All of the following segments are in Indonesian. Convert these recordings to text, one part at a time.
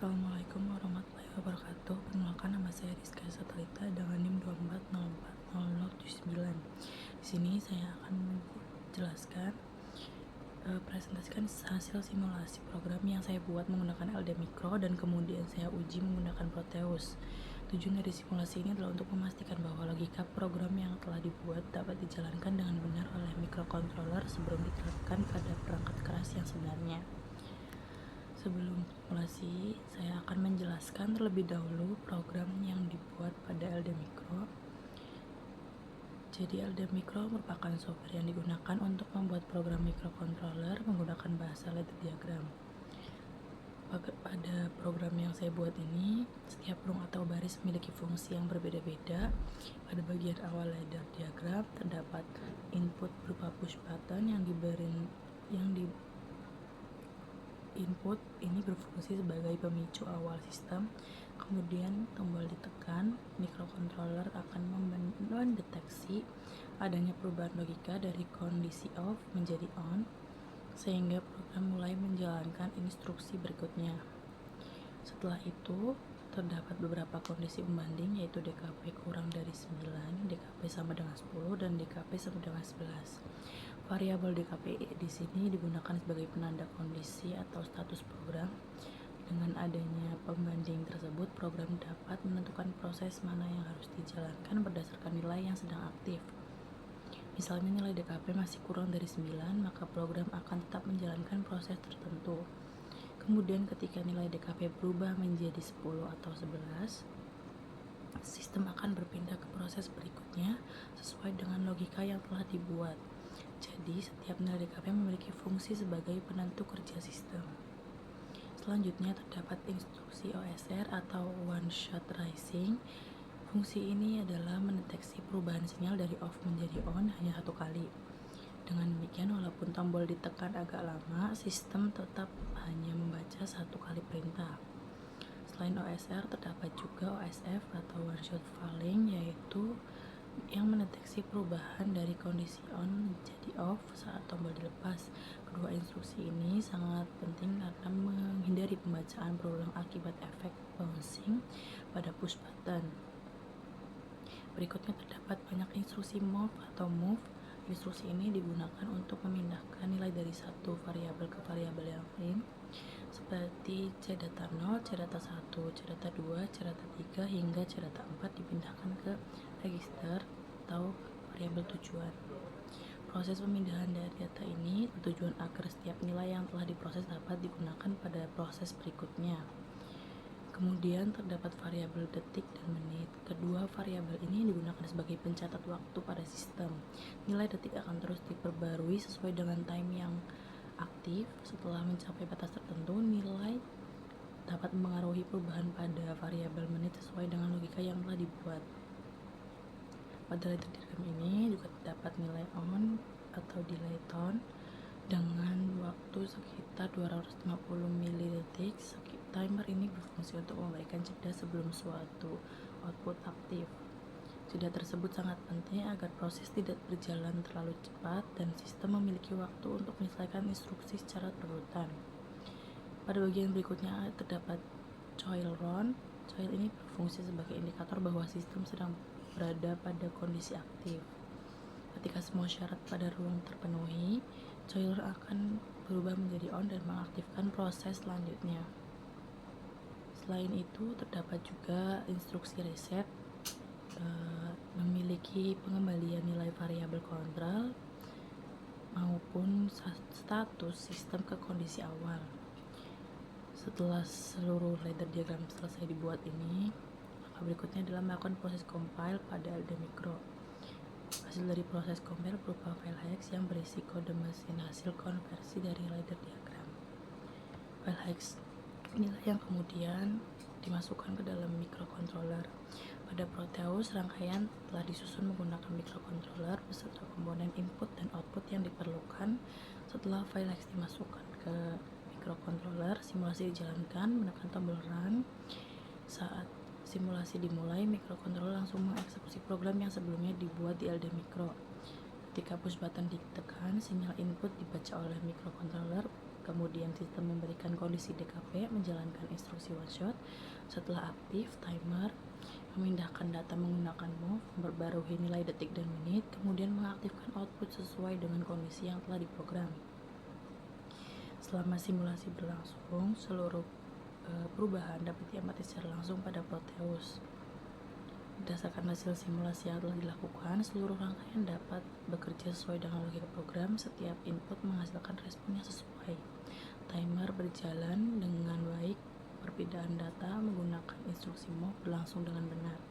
Assalamualaikum warahmatullahi wabarakatuh. Perkenalkan, nama saya Rizka Satalita dengan NIM 24040079. Di sini saya akan menjelaskan presentasikan hasil simulasi program yang saya buat menggunakan LD Micro dan kemudian saya uji menggunakan Proteus. Tujuan dari simulasi ini adalah untuk memastikan bahwa logika program yang telah dibuat dapat dijalankan dengan benar oleh microcontroller sebelum diterapkan pada perangkat keras yang sebenarnya. Sebelum simulasi, saya akan menjelaskan terlebih dahulu program yang dibuat pada LD Micro. Jadi LD Micro merupakan software yang digunakan untuk membuat program microcontroller menggunakan bahasa ladder diagram. Pada program yang saya buat ini, setiap rung atau baris memiliki fungsi yang berbeda-beda. Pada bagian awal ladder diagram terdapat input berupa push button yang input ini berfungsi sebagai pemicu awal sistem. Kemudian tombol ditekan, microcontroller akan mendeteksi adanya perubahan logika dari kondisi off menjadi on, sehingga program mulai menjalankan instruksi berikutnya. Setelah itu, terdapat beberapa kondisi pembanding, yaitu DKP kurang dari 9, DKP sama dengan 10, dan DKP sama dengan 11. Variabel DKP di sini digunakan sebagai penanda kondisi atau status program. Dengan adanya pembanding tersebut, program dapat menentukan proses mana yang harus dijalankan berdasarkan nilai yang sedang aktif. Misalnya nilai DKP masih kurang dari 9, maka program akan tetap menjalankan proses tertentu. Kemudian ketika nilai DKP berubah menjadi 10 atau 11, sistem akan berpindah ke proses berikutnya sesuai dengan logika yang telah dibuat. Jadi, setiap nilai DKP memiliki fungsi sebagai penentu kerja sistem. Selanjutnya terdapat instruksi OSR atau One Shot Rising. Fungsi ini adalah mendeteksi perubahan sinyal dari off menjadi on hanya satu kali. Dengan demikian, walaupun tombol ditekan agak lama, sistem tetap hanya membaca satu kali perintah. Selain OSR, terdapat juga OSF atau One Shot Falling, yaitu yang mendeteksi perubahan dari kondisi on menjadi off saat tombol dilepas. Kedua instruksi ini sangat penting karena menghindari pembacaan berulang akibat efek bouncing pada push button. Berikutnya terdapat banyak instruksi move atau move. Instruksi ini digunakan untuk memindahkan nilai dari satu variabel ke variabel yang lain, seperti CData 0, CData 1, CData 2, CData 3, hingga CData 4 dipindahkan ke register atau variabel tujuan. Proses pemindahan dari data ini bertujuan agar setiap nilai yang telah diproses dapat digunakan pada proses berikutnya. Kemudian terdapat variabel detik dan menit. Kedua variabel ini digunakan sebagai pencatat waktu pada sistem. Nilai detik akan terus diperbarui sesuai dengan time yang aktif. Setelah mencapai batas tertentu, nilai dapat mempengaruhi perubahan pada variabel menit sesuai dengan logika yang telah dibuat. Pada ladder diagram ini juga terdapat nilai on atau delay tone dengan waktu sekitar 250 mD. Timer ini berfungsi untuk memberikan jeda sebelum suatu output aktif. Jeda tersebut sangat penting agar proses tidak berjalan terlalu cepat dan sistem memiliki waktu untuk menyelesaikan instruksi secara berurutan. Pada bagian berikutnya terdapat coil run. Coil ini berfungsi sebagai indikator bahwa sistem sedang berada pada kondisi aktif. Ketika semua syarat pada ruang terpenuhi, coil akan berubah menjadi on dan mengaktifkan proses selanjutnya. Selain itu, terdapat juga instruksi reset, memiliki pengembalian nilai variabel kontrol maupun status sistem ke kondisi awal. Setelah seluruh ladder diagram selesai dibuat ini, langkah berikutnya adalah melakukan proses compile pada LD Micro. Hasil dari proses compile berupa file hex yang berisi kode mesin hasil konversi dari ladder diagram. File hex inilah yang kemudian dimasukkan ke dalam microcontroller. Pada Proteus, rangkaian telah disusun menggunakan microcontroller beserta komponen input dan output yang diperlukan. Setelah file hex dimasukkan ke microcontroller, simulasi dijalankan, menekan tombol run. Saat simulasi dimulai, microcontroller langsung mengeksekusi program yang sebelumnya dibuat di LD Micro. Ketika push button ditekan, sinyal input dibaca oleh microcontroller Kemudian sistem memberikan kondisi DKP, menjalankan instruksi one shot. Setelah aktif, timer memindahkan data menggunakan move, memperbarui nilai detik dan menit, kemudian mengaktifkan output sesuai dengan kondisi yang telah diprogram. Selama simulasi berlangsung, seluruh perubahan dapat diamati secara langsung pada Proteus. Berdasarkan hasil simulasi yang telah dilakukan, seluruh rangkaian dapat bekerja sesuai dengan logika program. Setiap input menghasilkan respon yang sesuai. Timer berjalan dengan baik. Perpindahan data menggunakan instruksi move berlangsung dengan benar.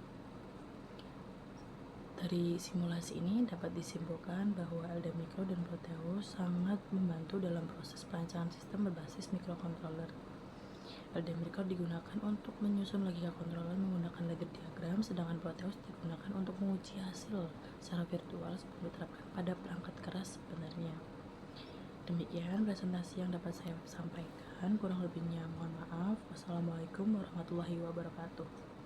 Dari simulasi ini dapat disimpulkan bahwa LD Micro dan Proteus sangat membantu dalam proses perancangan sistem berbasis microcontroller. LD Micro digunakan untuk menyusun logika controller menggunakan ledger diagram, sedangkan Proteus digunakan untuk menguji hasil secara virtual sebelum diterapkan pada perangkat keras sebenarnya. Demikian presentasi yang dapat saya sampaikan, kurang lebihnya mohon maaf. Wassalamualaikum warahmatullahi wabarakatuh.